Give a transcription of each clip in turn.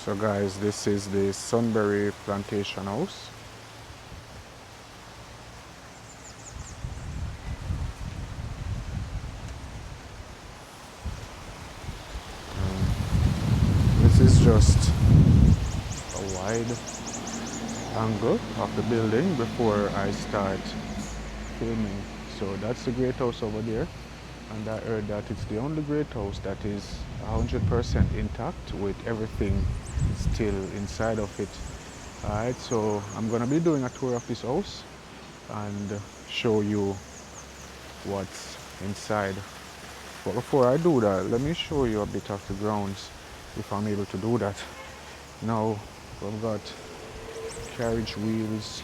So guys, this is the Sunbury Plantation house. This is just a wide angle of the building before I start filming. So that's the great house over there. And I heard that it's the only great house that is 100% intact with everything still inside of it. Alright, so I'm gonna be doing a tour of this house and show you what's inside. But before I do that, let me show you a bit of the grounds if I'm able to do that. Now we've got carriage wheels,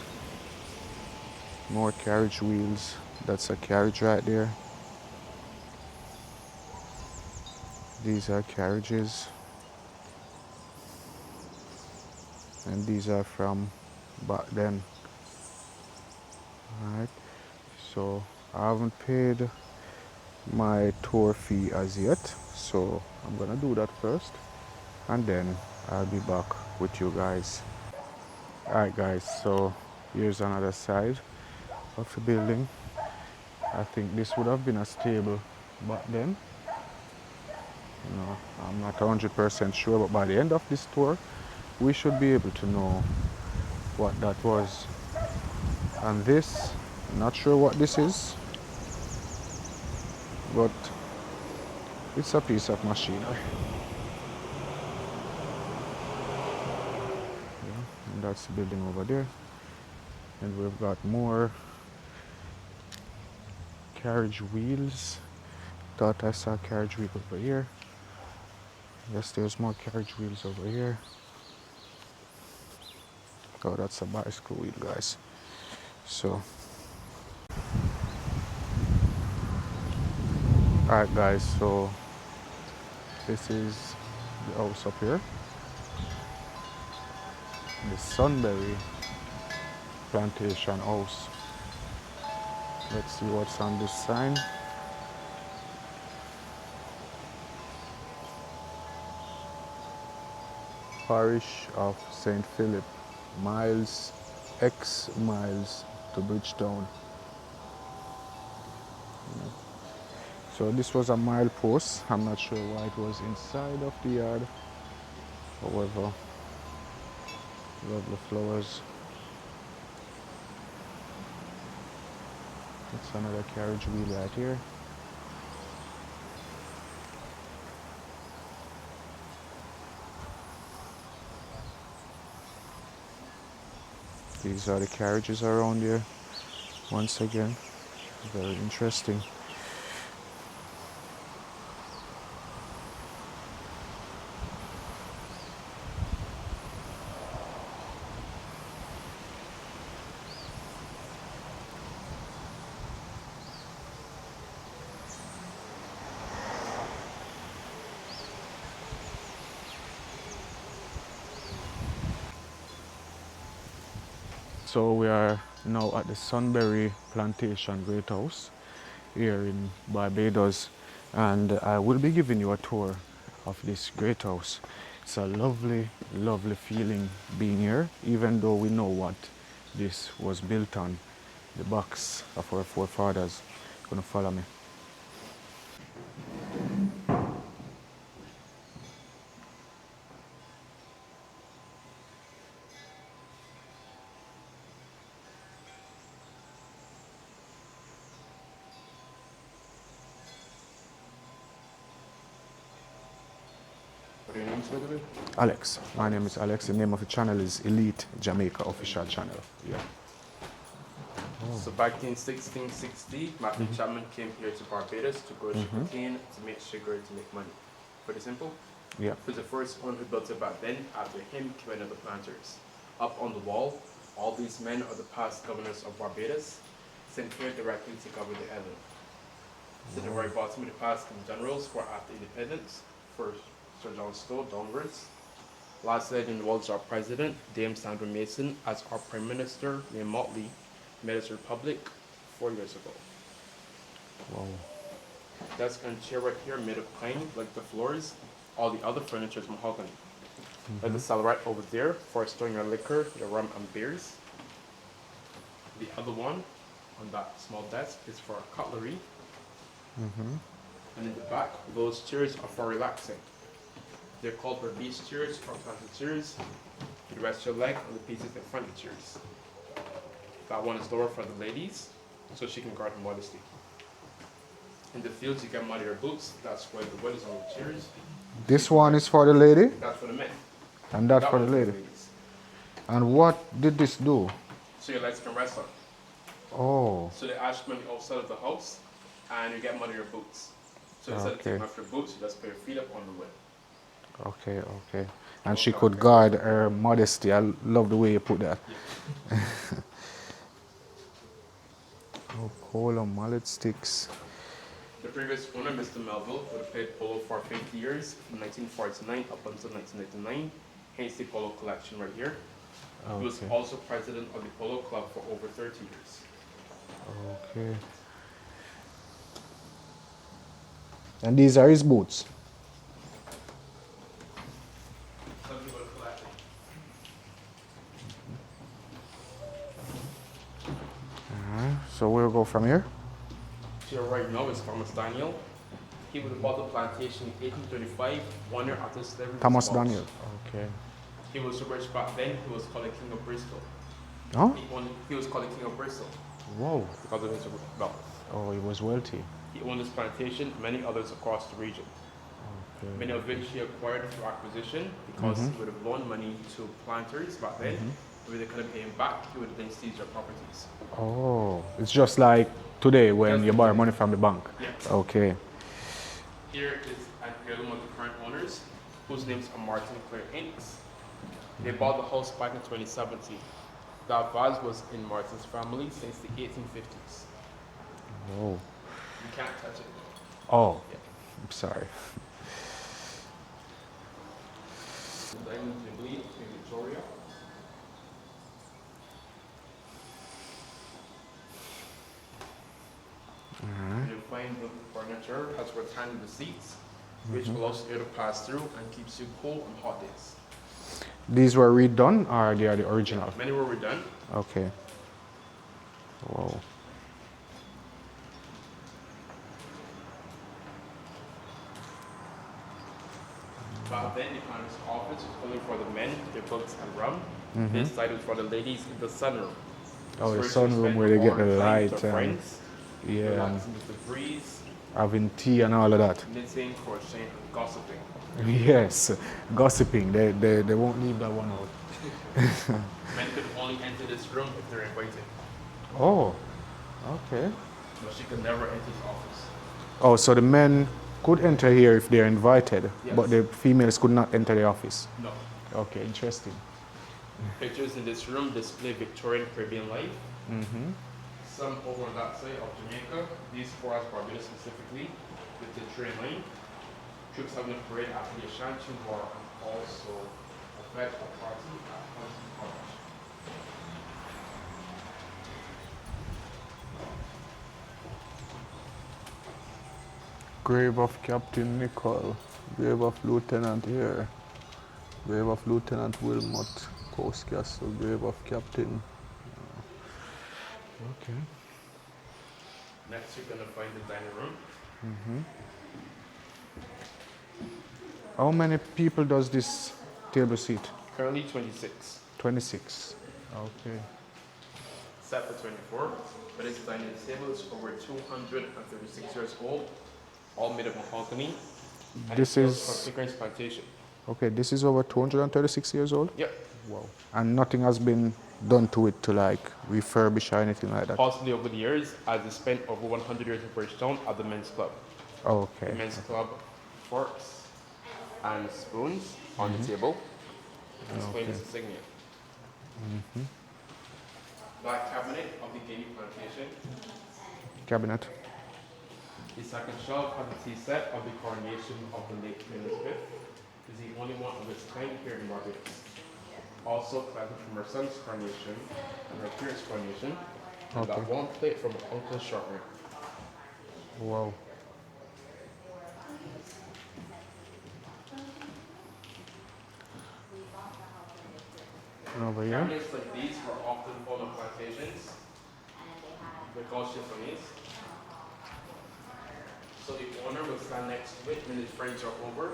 more carriage wheels. That's a carriage right there. These are carriages, and these are from back then. Alright, so I haven't paid my tour fee as yet, so I'm gonna do that first and then I'll be back with you guys. Alright guys, so here's another side of the building. I think this would have been a stable back then. I'm not 100% sure, but by the end of this tour we should be able to know what that was. And this, I'm not sure what this is, but it's a piece of machinery. Yeah, and that's the building over there. And we've got more carriage wheels. Thought I saw carriage wheel over here. Yes, there's more carriage wheels over here. Oh, that's a bicycle wheel, guys. So, alright guys, so this is the house up here. The Sunbury Plantation house. Let's see what's on this sign. Parish of St. Phillip, miles, X miles to Bridgetown. So this was a mile post. I'm not sure why it was inside of the yard. However, lovely flowers. That's another carriage wheel right here. These are the carriages around here. Once again, very interesting. So we are now at the Sunbury Plantation Great House here in Barbados, and I will be giving you a tour of this great house. It's a lovely, lovely feeling being here, even though we know what this was built on, the backs of our forefathers. Gonna follow me. What are your names, by the way? Alex. My name is Alex. The name of the channel is Elite Jamaica Official Channel. Yeah. So back in 1660, Matthew Chapman came here to Barbados to grow sugarcane, to make sugar, to make money. Pretty simple. Yeah. He was the first one who built it back then. After him came another planters. Up on the wall, all these men are the past governors of Barbados, sent here directly to govern the island. To the very bottom of the past come generals who are after independence. First, Sir John Stowe, downwards. Last led in the world is our president, Dame Sandra Mason, as our prime minister, named Motley, made us a republic 4 years ago. Wow. Desk and chair right here made of pine, like the floors. All the other furniture is mahogany. There's a cellar right over there for storing your liquor, your rum and beers. The other one on that small desk is for cutlery. And in the back, those chairs are for relaxing. They're called Barbados chairs or planted chairs. You rest your leg on the pieces in front of the chairs. That one is lower for the ladies, so she can guard her modesty. In the fields, you can muddy your boots. That's why the wood is on the chairs. This one is for the lady, That's for the men. and that That for the one's lady. ladies. And what did this do? So your legs can rest on. Oh, So they ash money outside of the house, and you get muddy your boots. So instead of okay. taking off your boots, you just put your feet up on the wood. Okay, okay. And she could guard her modesty. I love the way you put that. Yeah. Oh, polo mallet sticks. The previous owner, Mr. Melville, would have played polo for 50 years, from 1949 up until 1999. Hence the polo collection right here. He was Okay. also president of the polo club for over 30 years. Okay. And these are his boots. Some people collect it. So we'll go from here. To your right now is Thomas Daniel. He would have bought the plantation in 1835, 1 year after slavery was Thomas abolished. Daniel. Okay. He was so rich back then, he was called the King of Bristol. Oh? He was called the King of Bristol Whoa. because of his wealth. Oh, he was wealthy. He owned this plantation, many others across the region. Okay. Many of which he acquired through acquisition because he would have loaned money to planters back then. If they couldn't pay him back, he would then seize their properties. Oh, it's just like today when Just you like borrow today. money from the bank. Yeah. Okay. Here is an heirloom of the current owners, whose names are Martin and Claire Inks. They bought the house back in 2017. That vase was in Martin's family since the 1850s. Whoa. You can't touch it. Oh, Yeah. I'm sorry. The diamond jubilee of Queen Victoria. You find the furniture has rectangular seats, which allows air to pass through and keeps you cool on hot days. These were redone or they are the original? Many were redone. Okay. Whoa. Back then, the planter's office was only for the men, their books and rum. This side was for the ladies in the sunroom. Oh, the Where she sunroom spent where they get more the time light with her and friends, yeah, and relaxing with the breeze, having tea and all of that. knitting, crocheting, and gossiping. Yes, gossiping. They won't leave that one out. Men could only enter this room if they're invited, Oh, okay. but she could never enter the office. Oh, so the men could enter here if they're invited, but Yes. the females could not enter the office. No. Okay, interesting. Pictures in this room display Victorian Caribbean life. Some over on that side of Jamaica, these four as Barbados specifically, with the train line. Troops having a parade after the Ashanti War and also a fed a party at Huntington College. Grave of Captain Nicol, grave of Lieutenant here, grave of Lieutenant Wilmot, Coast Castle, grave of Captain. Okay. Next, you're going to find the dining room. How many people does this table seat? Currently 26. 26. Okay. Set for 24. But this dining table is over 236 years old, all made of mahogany. And This it was is- from Pickering's plantation. Okay, this is over 236 years old? Yep. Wow. And nothing has been done to it to like refurbish or anything like that? Possibly over the years, as they spent over 100 years in Bridgetown at the men's club. The Okay. men's club forks and spoons on the table, displaying his insignia. Black cabinet of the Guinea plantation. Cabinet. The second shelf has a tea set of the coronation of the late Queen Elizabeth. Is the only one of its kind here in Barbados. Also collected from her son's coronation and her parents' coronation. And that one plate from her uncle's short rib. Wow. And over here. Cabinets like these were often found on plantations. They're called chiffoniers. So the owner will stand next to it when his friends are over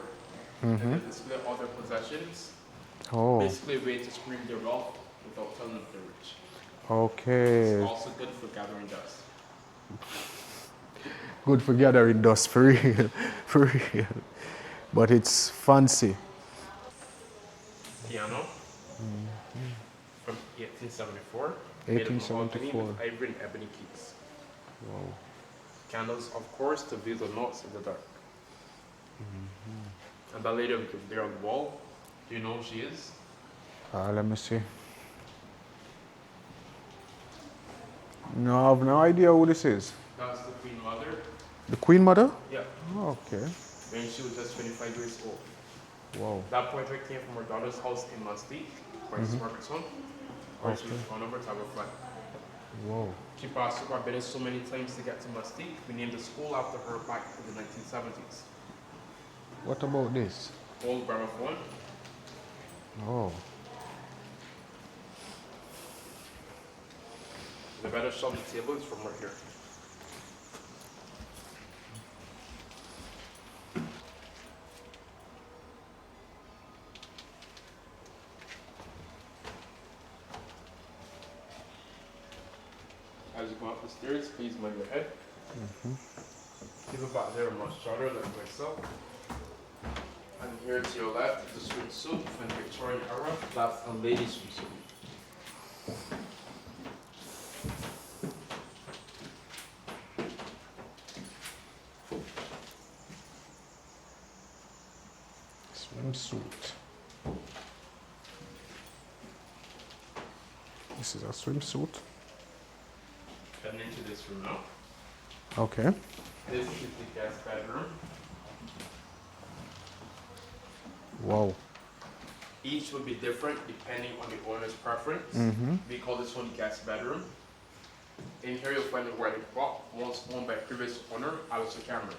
and then display all their possessions. Oh, Basically a way to scream their wealth without telling them they're rich. It's okay. also good for gathering dust. Good for gathering dust, for real. For real. But it's fancy. Piano from 1874, made of mahogany 1874. with ivory and ebony keys. Wow. Candles, of course, to view the notes in the dark. And that lady there on the wall, do you know who she is? Let me see. No, I have no idea who this is. That's the Queen Mother. The Queen Mother? Yeah, Oh, okay. when she was just 25 years old. Wow. That portrait came from her daughter's house in Mustique, Princess Margaret's home, where she was gone over to have a flight. Wow. She passed through Barbados so many times to get to Mustique, we named the school after her back in the 1970s. What about this? Old gramophone. Oh. The better shot on the table is from right here. As you go up the stairs, please mind your head. People back there are much shorter than myself. And here to your left is the swimsuit from the Victorian era. That's a lady's swimsuit. Swimsuit. This is a swimsuit. Heading into this room now. Okay. This is the guest bedroom. Wow. Each would be different depending on the owner's preference. We call this one guest bedroom. In here you'll find the wedding clock, once owned by previous owner, Alistair Cameron.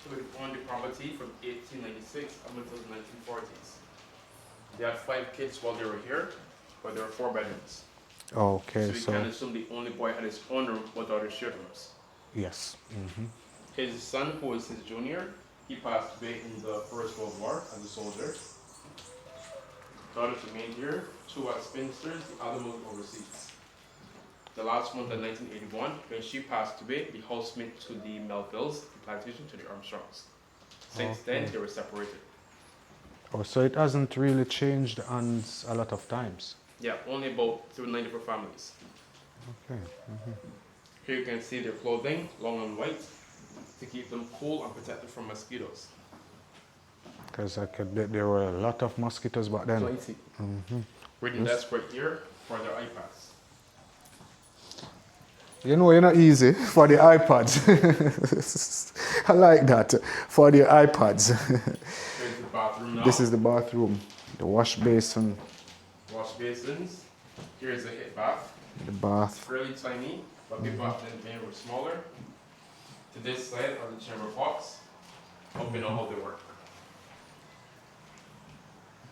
So we owned the property from 1896 up until the 1940s. They had 5 kids while they were here, but there were 4 bedrooms. Okay, So we can assume the only boy had his own room, while the other shared rooms. yes. His son, who was his junior, he passed away in the First World War as a soldier. Daughters remained here, 2 as spinsters, the other moved overseas. The last one in 1981, when she passed away, the house went to the Melvilles, the plantation to the Armstrongs. Since then, they were separated. Oh, so it hasn't really changed hands a lot of times. Yeah, only about 290 per families. Okay. Here you can see their clothing, long and white, to keep them cool and protected from mosquitoes. Because I could bet there were a lot of mosquitoes back then. Plenty. Reading desk right here for their iPads. You know, you're not easy for the iPads. I like that. For the iPads. Here's the bathroom now. This is the bathroom. The wash basin. Wash basins. Here's the hit bath. The bath. Fairly tiny, but people back then were smaller. To this side are the chamber pots. Hope you know how they work.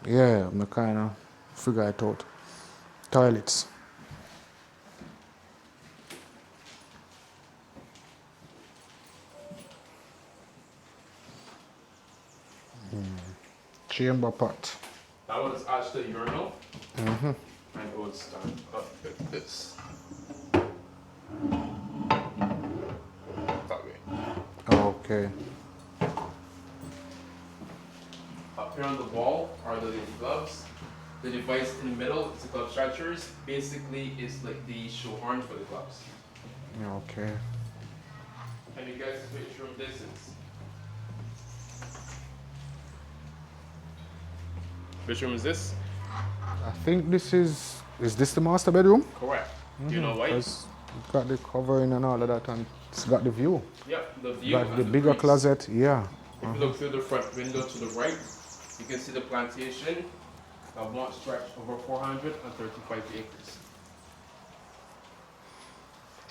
Yeah, I kind of figure it out. Toilets. Chamber pot. That one is actually a urinal. And it would stand up like this. That way. Okay. Up here on the wall are the lady gloves. The device in the middle is the glove stretchers. Basically, it's like the shoe horn for the gloves. Okay. And you guys which room this is? Which room is this? I think this is this the master bedroom? Correct. Do you know why? Because it's got the covering and all of that, and it's got the view. Yep, the view Got and the bigger breeze. closet, yeah. If you look through the front window to the right, you can see the plantation that once stretched over 435 acres.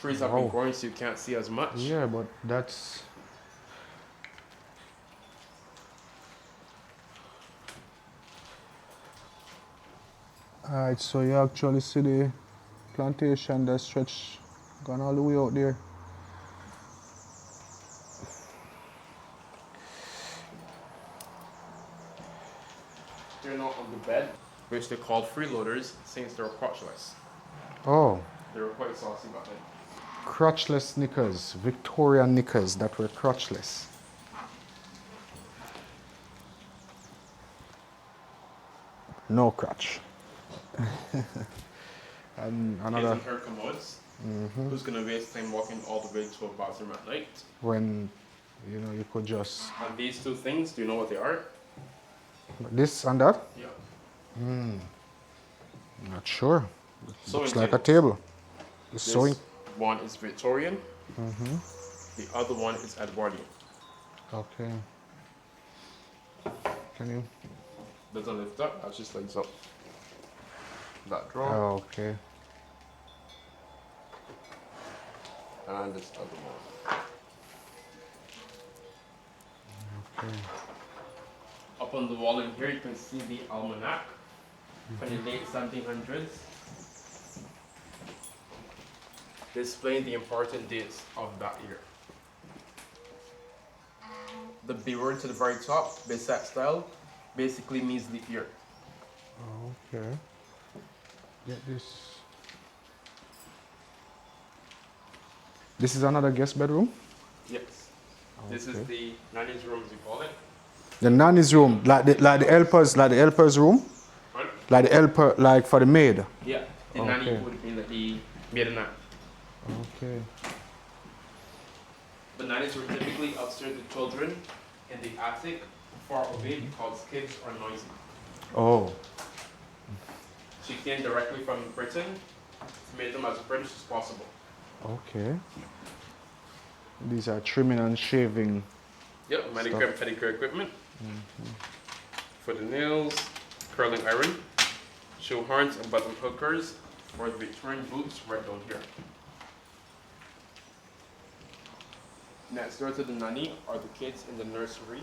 Trees have been Wow. growing so you can't see as much. Yeah, but that's Alright, so you actually see the plantation that stretch gone all the way out there. They're not on the bed, which they called freeloaders since they were crotchless. Oh, They were quite saucy back then. crotchless knickers, Victorian knickers that were crotchless. No crotch. And Kids another in hair commodes. Who's gonna waste time walking all the way to a bathroom at night? when you know you could just And these two things, do you know what they are? this and that? Yeah. Not sure. Sewing Looks like a tables. table. The This sewing. one is Victorian. The other one is Edwardian. Okay. Can you? Doesn't lift up, that's just like so. That drawer Oh, okay. and this other one. Okay. Up on the wall in here, you can see the almanac from the late 1700s, displaying the important dates of that year. The B word to the very top, Bissac style, basically means leap year. Okay. Get this. This is another guest bedroom? Yes. This is Okay. the nanny's room, as you call it. The nanny's room, like the helper's room, Right? like the helper, like for the maid. Yeah. The Okay. nanny would be like the maid and nanny. Okay. The nannies were typically upstairs with children in the attic, far away because kids are noisy. Oh. She came directly from Britain to make them as British as possible. Okay. These are trimming and shaving. Yep, manicure and pedicure equipment. For the nails, curling iron, shoe horns and button hookers for the Victorian boots right down here. Next door to the nanny are the kids in the nursery.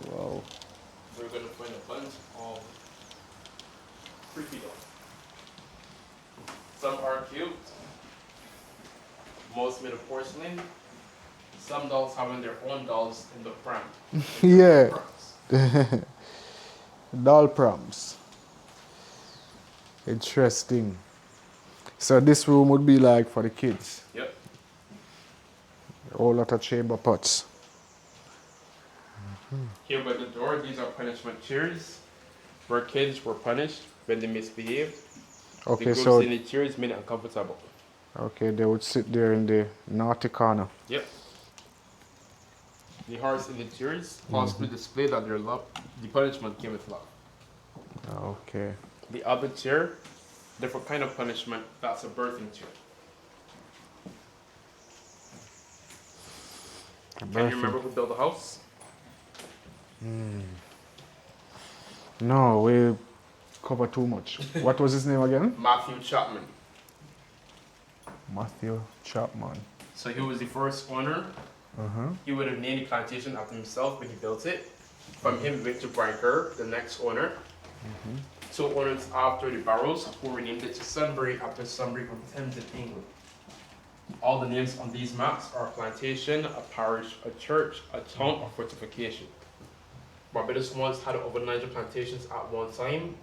Wow. We're going to find a bunch of creepy dolls. Some are cute, most made of porcelain. Some dolls having their own dolls in the front. Yeah. Doll proms. Interesting. So this room would be like for the kids. Yep. A whole lot of chamber pots. Here by the door, these are punishment chairs, where kids were punished when they misbehaved. Okay, The so groups in the chairs made it uncomfortable. okay, they would sit there in the naughty corner. Yep. The hearts in the chairs possibly display that their love, the punishment came with love. Okay. The other chair, different kind of punishment, that's a birthing chair. Can you remember who built the house? No, we cover too much. What was his name again? Matthew Chapman. Matthew Chapman. So he was the first owner. He would have named the plantation after himself when he built it. From him, we went to Brian Kerr, the next owner. Two owners after the Barrows, who renamed it to Sunbury after Sunbury on Thames in England. All the names on these maps are a plantation, a parish, a church, a town, or fortification. Barbados once had over 900 plantations at one time,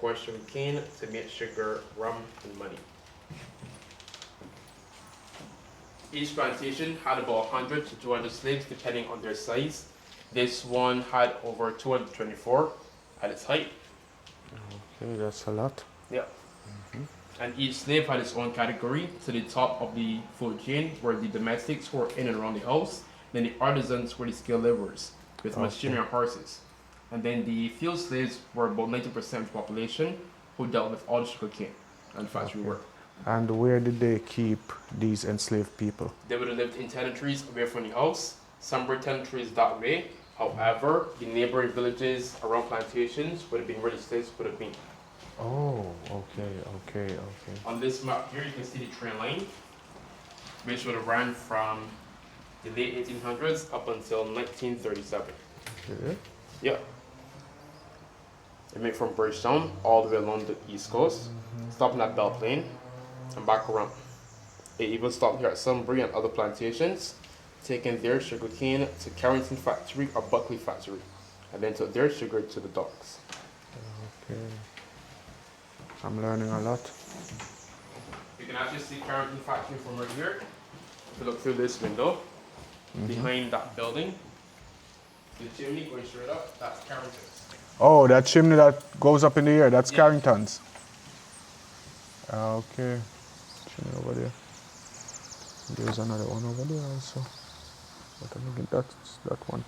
growing sugar cane to make sugar, rum, and money. Each plantation had about 100 to 200 slaves depending on their size. This one had over 224 at its height. Okay, that's a lot. Yeah. And each slave had its own category. To the top of the food chain were the domestics who were in and around the house. Then the artisans were the skilled laborers with machinery and horses. And then the field slaves were about 90% of the population who dealt with all the sugar cane and factory work. And where did they keep these enslaved people? They would have lived in tenantries away from the house. Some were tenantries that way. However, the neighboring villages around plantations would have been where the slaves would have been. Oh, okay. On this map here, you can see the train line, which would have ran from the late 1800s up until 1937. Okay. Yeah. They make from Bridgetown all the way along the east coast, stopping at Belle Plaine and back around. They even stopped here at Sunbury and other plantations, taking their sugarcane to Carrington factory or Buckley factory, and then took their sugar to the docks. Okay. I'm learning a lot. You can actually see Carrington factory from right here. If you look through this window, behind that building, the chimney going straight up, that's Carrington's. Oh, that chimney that goes up in the air, that's Carrington's. Okay. Chimney over there. There's another one over there also. But I think that's that one.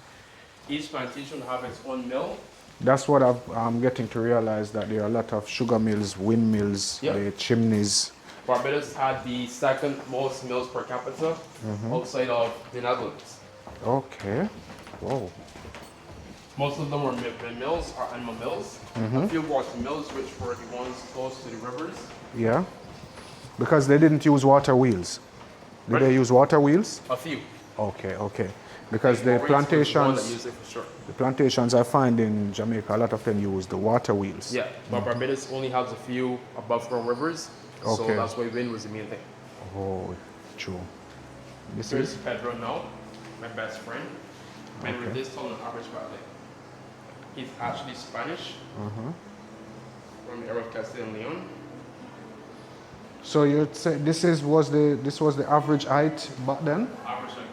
Each plantation will have its own mill. That's what I'm getting to realize, that there are a lot of sugar mills, windmills, the chimneys. Barbados had the second most mills per capita outside of the Netherlands. Okay. Whoa. Most of them were mills or animal mills. A few water mills, which were the ones close to the rivers. Yeah. Because they didn't use water wheels. Did they use water wheels? A few. Okay, okay. Because the One that plantations, used it for sure. the plantations I find in Jamaica, a lot of them use the water wheels. Yeah, but Barbados only has a few above ground rivers, so Okay. that's why wind was the main thing. Oh, true. This Here's is? Pedro now, my best friend. And with this tall and average ballet. He's actually Spanish from the era of Castile and Leon. So you'd say this was the average height back then? Average like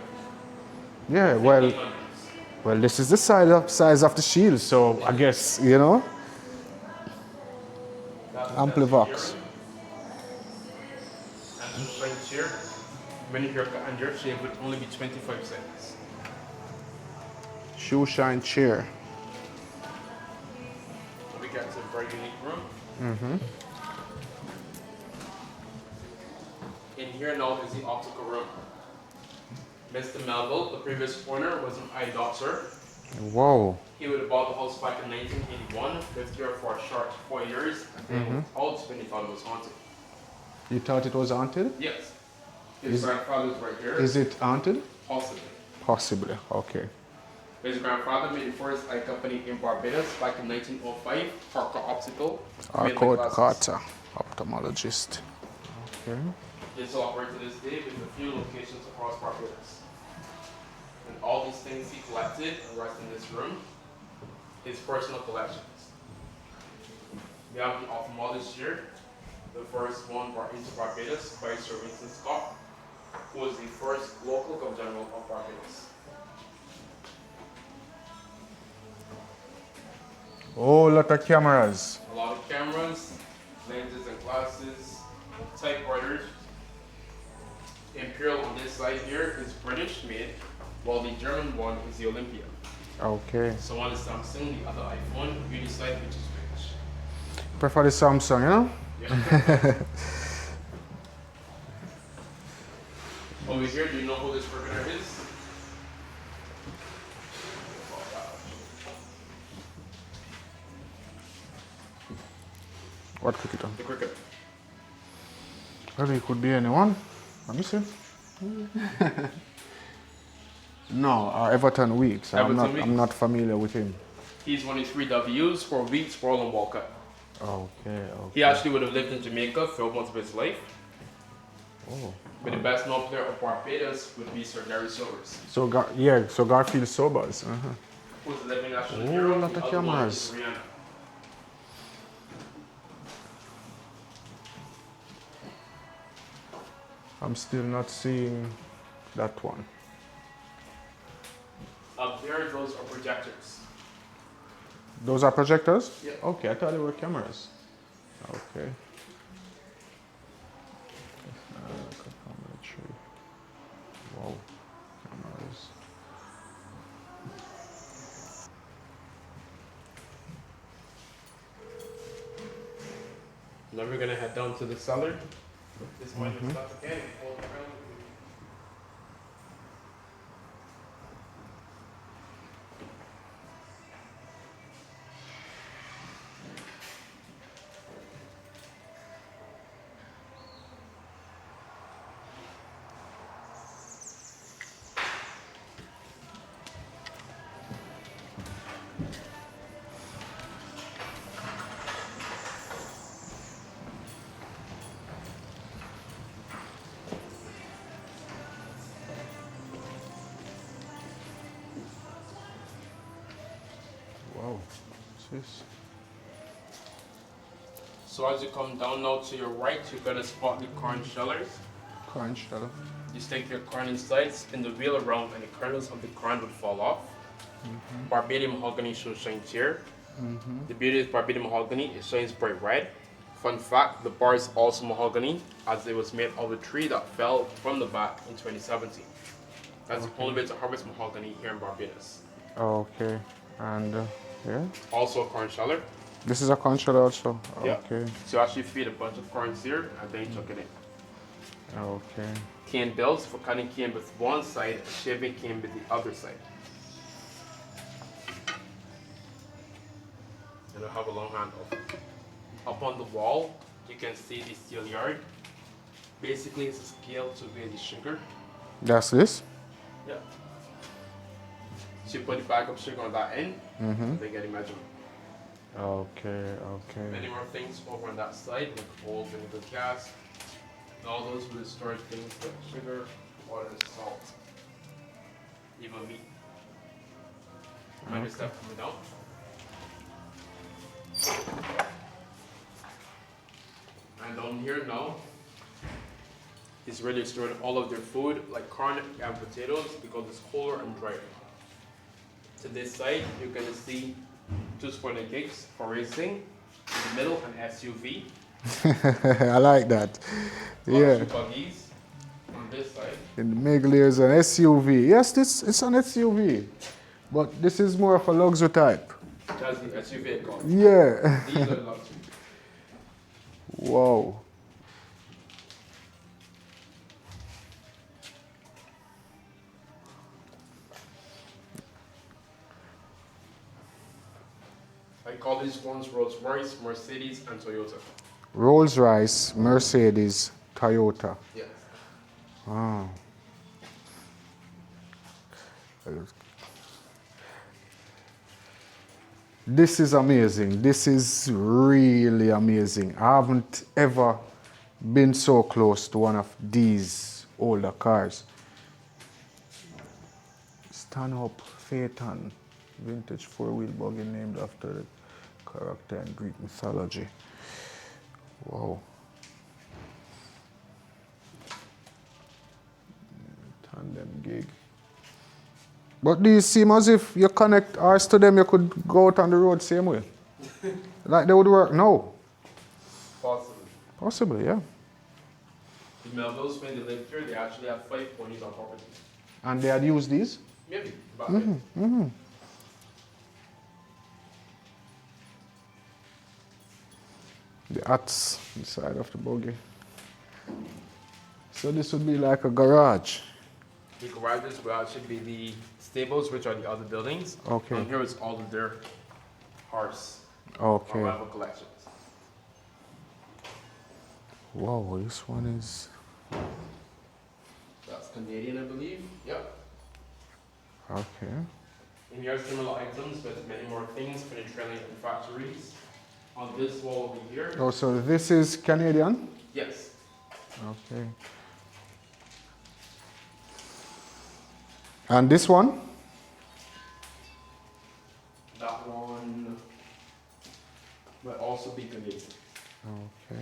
Yeah, well, this is the size of the shield, so I guess, you know, Amplivox. And just right here, when you haircut and your shave would only be 25 cents. Shoe shine chair. We got a very unique room. In here now is the optical room. Mr. Melville, the previous owner, was an eye doctor. Whoa. He would have bought the house back in 1981, lived here for a short 4 years, and then was out when he thought it was haunted. You thought it was haunted? Yes. His grandfather's right here. Is it haunted? Possibly. Possibly, okay. His grandfather made the first eye company in Barbados back in 1905, Parker Optical. Arcode Carter, ophthalmologist. Okay. This will operate to this day with a few locations across Barbados. And all these things he collected and rest in this room, his personal collections. We have the ophthalmologist here, the first one brought into Barbados by Sir Winston Scott, who was the first local governor general of Barbados. Oh, lot of cameras. A lot of cameras, lenses and glasses, typewriters. Imperial on this side here is British made, while the German one is the Olympia. Okay. So one is Samsung, the other iPhone, beauty side which is British. Prefer the Samsung, you know? Yeah. Over here, do you know who this cricketer is? What cricketer? The cricketer. Well, it could be anyone. Let me see. No, Everton Weeks. I'm not familiar with him. He's won his 3 W's for Weeks, World and World Cup. Okay. He actually would have lived in Jamaica for most of his life. Oh. But the best known player of Barbados would be Sir Gary Sobers. So Garfield Sobers. Who's the living national Oh, hero. lot of The other one cameras. is Rihanna. I'm still not seeing that one. Up there, those are projectors. Those are projectors? Yeah. Okay, I thought they were cameras. Okay. Wow, cameras. Now we're gonna head down to the cellar. This might be stuff again. Wow. What's this? So as you come down now to your right, you're gonna spot the corn shellers. Corn shell. You stick your corn inside, spin the wheel around, and the kernels of the corn would fall off. Barbadian mahogany should shine here. The beauty of Barbadian mahogany, it shines bright red. Fun fact, the bar is also mahogany, as it was made of a tree that fell from the back in 2017. That's the only way to harvest mahogany here in Barbados. Okay. And yeah. Also a corn sheller. This is a corn shell also. Yeah. Okay. So you actually feed a bunch of corns here, and then you chuck it in. Okay. Cane bills for cutting cane with one side, shaving cane with the other side. And it'll have a long handle. Up on the wall, you can see the steel yard. Basically, it's a scale to weigh the sugar. That's this? Yeah. So you put the bag of sugar on that end, and then get the measurement. Okay, okay. Many more things over on that side, like old vinegar gas. And all those will store things like sugar, water, and salt. Even meat. Remember step coming down. And down here now is where they stored all of their food, like corn and potatoes, because it's colder and drier. To this side, you're going to see two sporting gigs for racing. In the middle, an SUV. I like that. Yeah. Two buggies on this side. In the middle is an SUV. Yes, this it's an SUV. But this is more of a luxury type. That's the SUV called. Yeah. These are luxury. Wow. I call these ones Rolls Royce, Mercedes, and Toyota. Rolls Royce, Mercedes, Toyota. Yes. Wow. This is amazing. This is really amazing. I haven't ever been so close to one of these older cars. Stand-up Phaeton, vintage four-wheel buggy named after the character in Greek mythology. Wow. Tandem gig. But these seem as if you connect ours to them, you could go out on the road same way. Like they would work now. Possibly. Possibly, yeah. The Melvilles, when they lived here, they actually had 5 ponies on property. And they had used these? Maybe. Back then. The huts inside of the buggy. So this would be like a garage. The garages will actually be the stables, which are the other buildings. Okay. And here is all of their horse Okay. arrival collections. Wow, this one is... That's Canadian, I believe. Yep. Okay. And here are similar items with many more things for the trailing and factories. On this wall over here. Oh, so this is Canadian? Yes. Okay. And this one? That one will also be Canadian. Okay.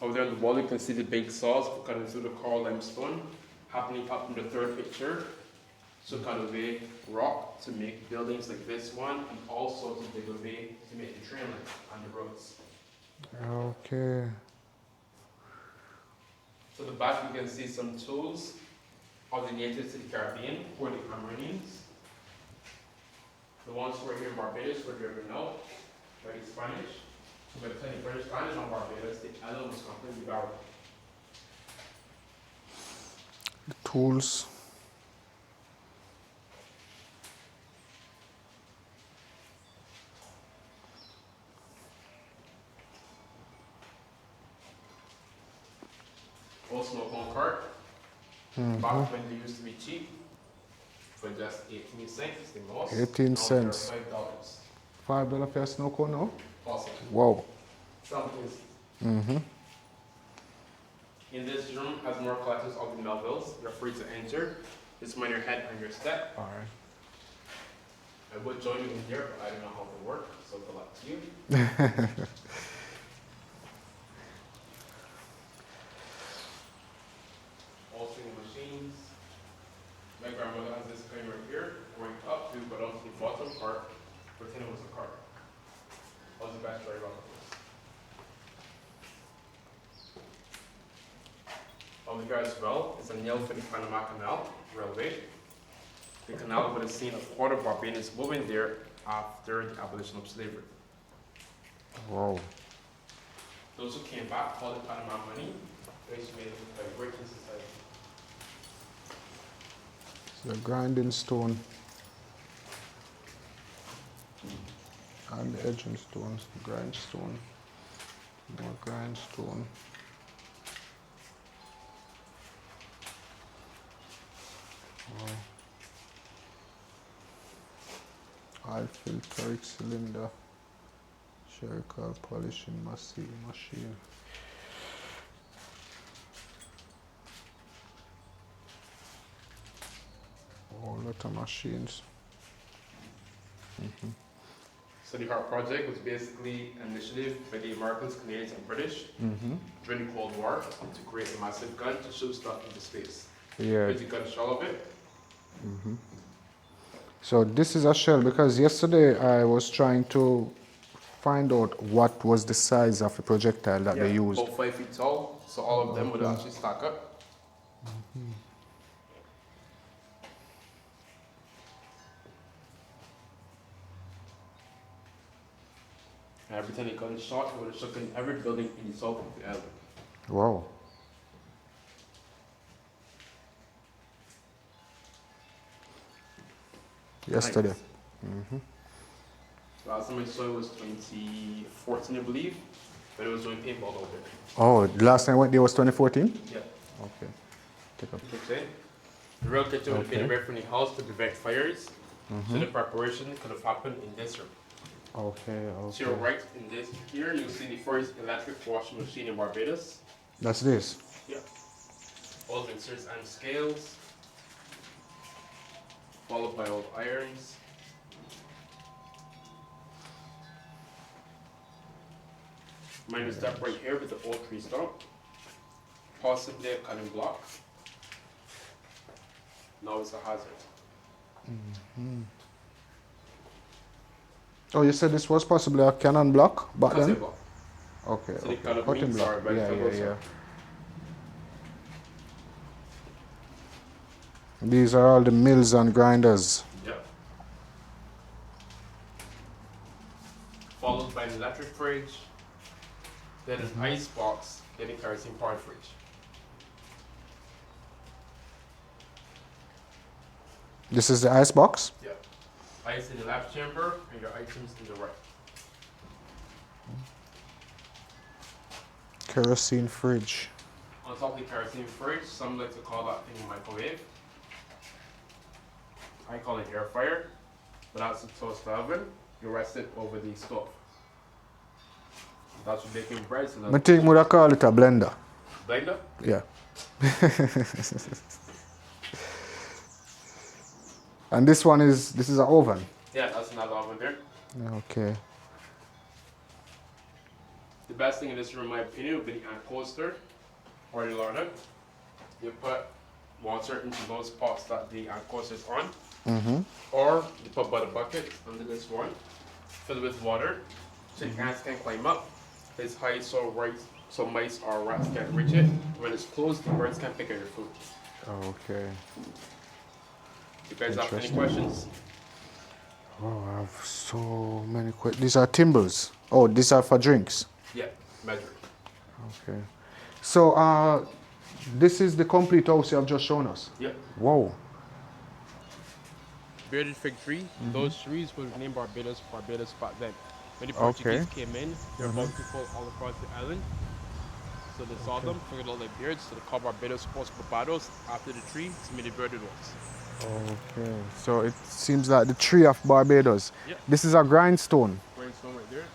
Over there on the wall, you can see the big saws for cutting through the coral limestone, happening up in the third picture. So cut away rock to make buildings like this one, and also to dig away to make the train lines on the roads. Okay. So the back, you can see some tools of the natives to the Caribbean, or the Cameroonians. The ones who are here in Barbados were driven out by the Spanish. So by the time the British landed on Barbados, the island was completely barren. The tools. Also, a home cart. Back when they used to be cheap, for just 18 cents, the most. 18 cents. $5. $5 for a snow cone now? Possible. Wow. Some places. In this room, as more collectors of the Melvilles, you're free to enter. Just mind your head on your step. All right. I would join you in there, but I don't know how to work, so good luck to you. All single machines. My grandmother has this kind right here, going up to, but also the bottom part, pretend it was a car. How's the best drive off of this? On the guard as well is a nail for the Panama Canal Railway. The canal would have seen a quarter of Barbados moving there after the abolition of slavery. Wow. Those who came back called it Panama money, which made it a great society. The grinding stone and the edging stones, grindstone, more grindstone. Wow. Oil filteric cylinder, charcoal polishing machine. Whole lot of machines. So the HART project was basically an initiative by the Americans, Canadians, and British during the Cold War to create a massive gun to shoot stuff into space. Yeah. Here's the gun shell of it. So this is a shell because yesterday I was trying to find out what was the size of the projectile that they used. About 5 feet tall, so all of them would actually stack up. And every time they got shot, it would have struck in every building in the south of the island. Wow. Yesterday. Nice. Last time I saw it was 2014, I believe, but it was doing paintball over there. Oh, the last time I went there was 2014? Yeah. Okay. Take up. Okay. The real kitchen would have been away from the house to prevent fires, so the preparation could have happened in this room. Okay, To your right in this here, you'll see the first electric washing machine in Barbados. That's this? Yeah. All the inserts and scales, followed by all the irons. Mine is that right here with the old tree stump, possibly a cutting block. Now it's a hazard. Oh, you said this was possibly a cannon block back Cutting then? block. Okay, So the okay. cutting Cutting means block. are Yeah, vegetables. yeah. These are all the mills and grinders. Yeah. Followed by an electric fridge, then an ice box, then a kerosene powered fridge. This is the ice box? Yeah. Ice in the left chamber and your items to the right. Kerosene fridge. On top of the kerosene fridge, some like to call that thing a microwave. I call it air fryer, but that's a toast oven. You rest it over the stove. That's for baking bread. So I think we call it a blender. blender. Yeah. And this is an oven. Yeah, that's another oven there. Okay. The best thing in this room, in my opinion, would be the ant coaster or the larder. You put water into those pots that the ant coaster is on, or you put butter bucket under this one, fill it with water, so the ants can climb up. It's high so mice or rats can't reach it. When it's closed, the birds can pick at your food. Okay. You guys have any Interesting. questions? Oh, I have so many questions. These are timbers. Oh, these are for drinks. Yeah, measure. Okay. So, this is the complete house you have just shown us. Yeah. Whoa. Bearded fig tree. Those trees were named Barbados back then. When the Portuguese came in, they were bountiful all across the island. So they saw them, figured out their beards, so they called Barbados post Barbados after the tree to make the bearded ones. Okay. So it seems like the tree of Barbados. Yeah. This is a grindstone. Grindstone right there.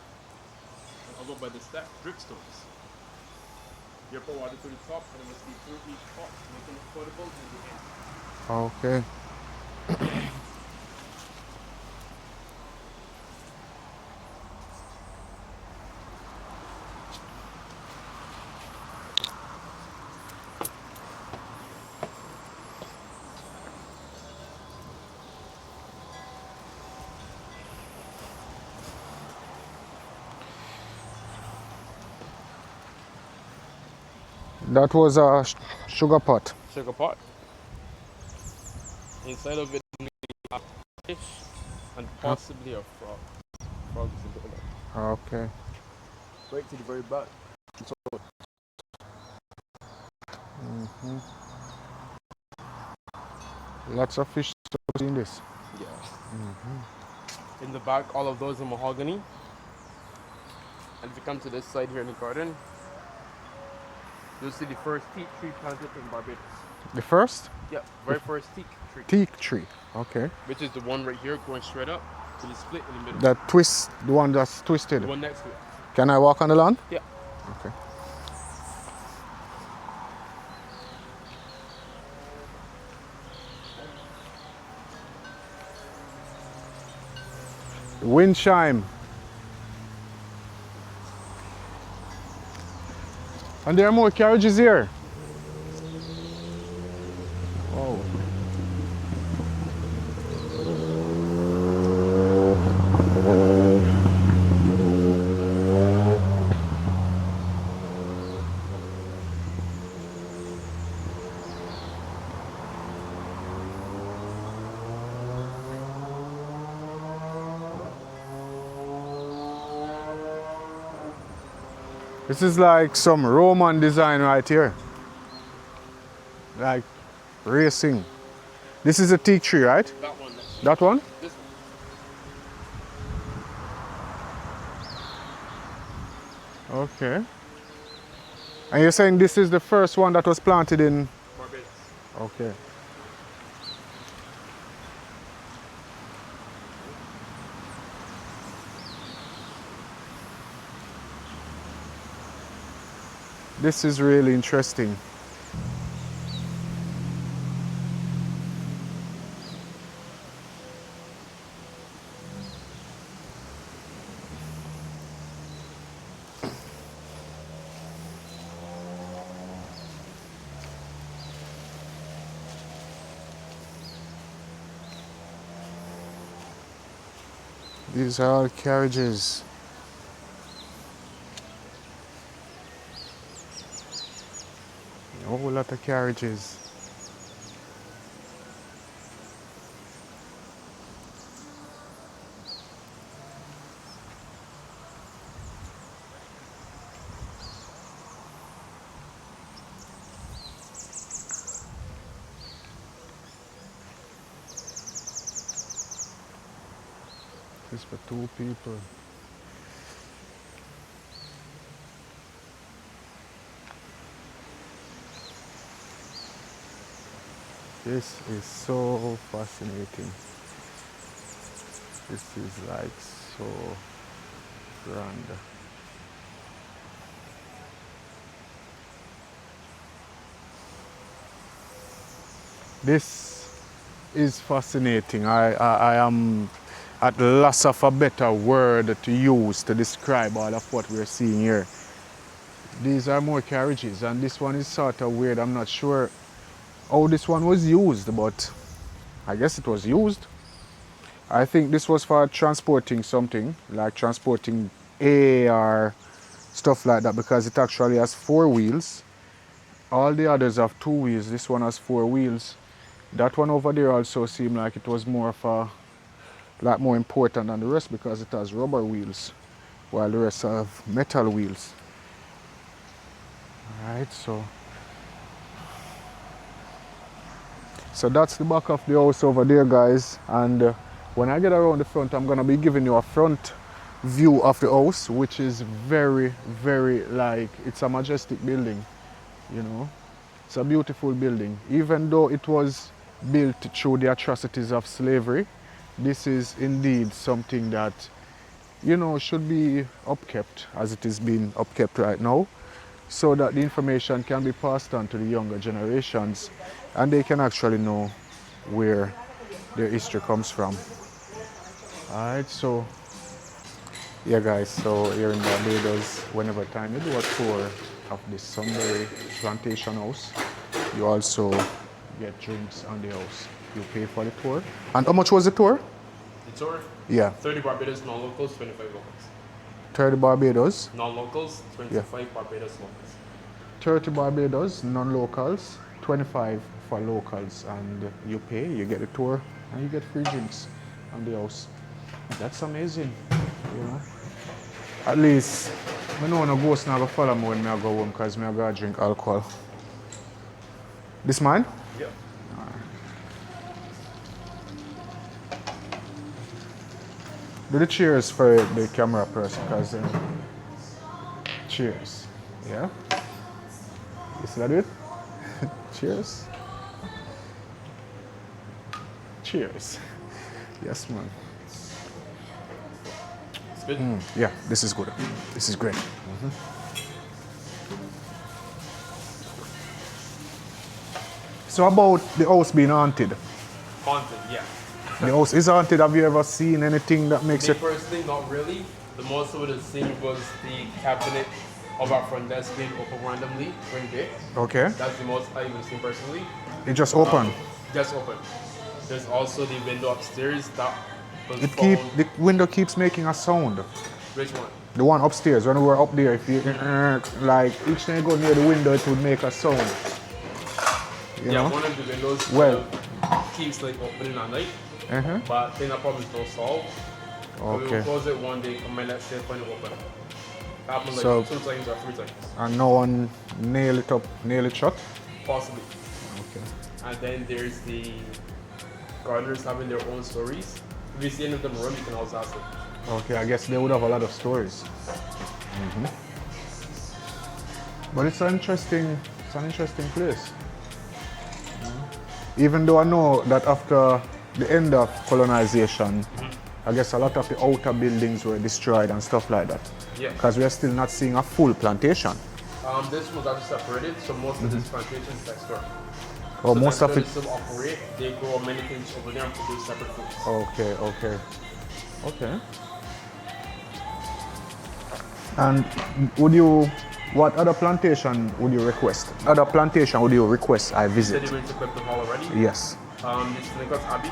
And over by the step, dripstones. You pour water to the top, and it must be through each pot, making it portable in the end. Okay. That was a sugar pot. sugar pot. Inside of it, we have fish and possibly a frog. Frog is in there. Okay. Right to the very back. So, Lots of fish in this. yeah. In the back, all of those are mahogany. And if you come to this side here in the garden, you'll see the first teak tree planted in Barbados. The first? Yeah, very first teak tree. Teak tree. Okay. Which is the one right here going straight up to the split in the middle. That twist, the one that's twisted. The one next to it. Can I walk on the lawn? Yeah. Okay. Wind chime. And there are more carriages here. Oh. This is like some Roman design right here. Like racing. This is a teak tree, right? That one. That one? This one. Okay. And you're saying this is the first one that was planted in Barbados. Okay. This is really interesting. These are all carriages. A whole lot of carriages. This is for 2 people. This is so fascinating. This is like so grand. This is fascinating. I am at loss of a better word to use to describe all of what we're seeing here. These are more carriages, and this one is sort of weird. I'm not sure how this one was used, but I guess it was used. I think this was for transporting something, like transporting hay or stuff like that, because it actually has 4 wheels. All the others have 2 wheels. This one has 4 wheels. That one over there also seemed like it was more of a, like more important than the rest because it has rubber wheels, while the rest have metal wheels. Alright, so that's the back of the house over there, guys, and when I get around the front, I'm gonna be giving you a front view of the house, which is very, very, like, it's a majestic building, you know. It's a beautiful building. Even though it was built through the atrocities of slavery, this is indeed something that, you know, should be upkept as it is being upkept right now, so that the information can be passed on to the younger generations and they can actually know where their history comes from. Alright, so yeah guys, so here in Barbados, whenever time you do a tour of the Sunbury Plantation house, you also get drinks on the house. You pay for the tour. And how much was the tour? The tour? Yeah. 30 Barbados non-locals, 25 locals. 30 Barbados. Non-locals, 25 Barbados locals. 30 Barbados, non-locals, 25 for locals, and you pay, you get a tour, and you get free drinks on the house. That's amazing, you know. At least, I know no ghost now go follow me when I go home because I go drink alcohol. This mine? Yep. Do the cheers for the camera person, because cheers. Yeah? You see that it? Cheers. Cheers. Yes, man. It's good. Yeah, this is good. This is great. So about the house being haunted. Haunted, yeah. The house is haunted. Have you ever seen anything that makes Me it? personally, not really. The most I would have seen was the cabinet of our front desk being open randomly during the day. Okay. That's the most I would have seen personally. It just open. Just open. There's also the window upstairs that was The window keeps making a sound. Which one? The one upstairs. When we were up there, if you like each time you go near the window, it would make a sound. You Yeah, know? one of the windows Well. keeps like opening at night, Uh-huh. but then that problem is not solved. So we Okay. will close it one day and might let's say when it open. Happened like So- 2 times or 3 times, And no one nail it up, nail it shut. possibly. Okay. And then there's the gardeners having their own stories. If you see any of them run, you can also ask them. Okay, I guess they would have a lot of stories. But it's an interesting place. Even though I know that after the end of colonization, I guess a lot of the outer buildings were destroyed and stuff like that. Yeah. Because we are still not seeing a full plantation. This was actually separated, so most of this plantation is next door. Oh, So most next of door it. they still operate. They grow many things over there and produce separate foods. Okay. And what other plantation would you request? Other plantation would you request I Said visit? you went to Clifton Hall already? Yes. This Nicholas Abbey.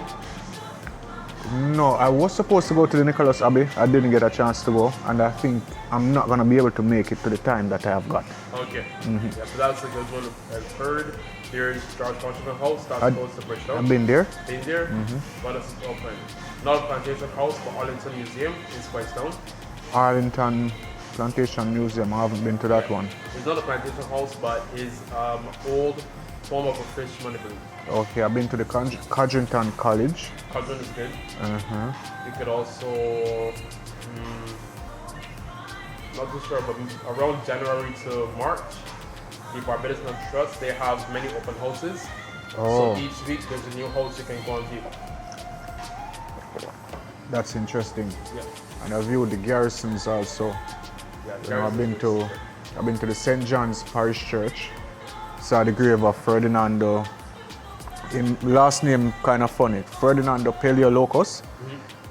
No, I was supposed to go to the Nicholas Abbey. I didn't get a chance to go, and I think I'm not gonna be able to make it to the time that I have got. Okay. Yeah, so that's a good one. I've heard. There's George Washington House. That's I- close to Bridgetown. I've been there. Been there, but it's open. Not a plantation house, but Arlington Museum is quite down. Arlington Plantation Museum. I haven't been to that one. It's not a plantation house, but is old form of a fish money believe. Okay, I've been to the Codrington College. Cauldron is good. Uh-huh. You could also, not too sure, but around January to March, the Barbados Land Trust, they have many open houses. Oh. So each week there's a new house you can go and view. That's interesting. Yeah. And I viewed the garrisons also. Yeah, You know, I've been to the St. John's Parish Church. Saw the grave of Ferdinando. Him last name kind of funny. Ferdinando Paleolocus.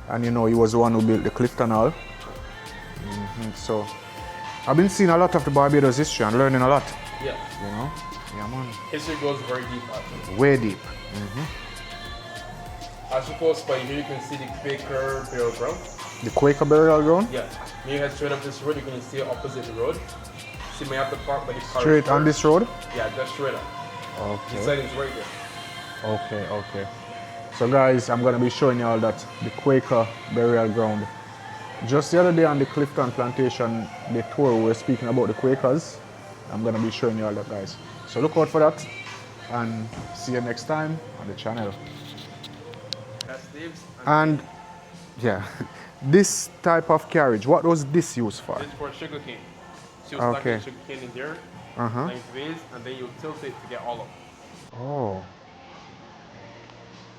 And you know, he was the one who built the Clifton Hall. So I've been seeing a lot of the Barbados history and learning a lot. Yeah. You know? Yeah, man. History goes very deep actually. Way deep. As you close by here, you can see the Quaker burial ground. The Quaker burial ground? Yeah. When you head straight up this road, you're going to see it opposite the road. See, may have to park by the car. Straight on this road? Yeah, just straight up. The Okay. sign is right there. Okay. So guys, I'm gonna be showing you all that the Quaker burial ground. Just the other day on the Clifton Plantation, the tour we were speaking about the Quakers. I'm gonna be showing you all that, guys. So look out for that, and see you next time on the channel. That's Dave's. And yeah, this type of carriage, what was this used for? This is for sugar cane. So you Okay. stack the sugar cane in there, Uh-huh. lengthways, and then you tilt it to get all of it. Oh.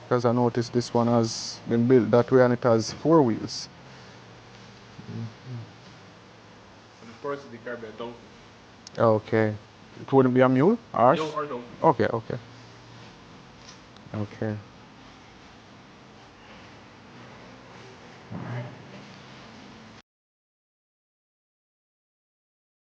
Because I noticed this one has been built that way and it has 4 wheels. And of course, the car bed donkey. Okay. It wouldn't be a mule? Horse? No, or donkey. Okay.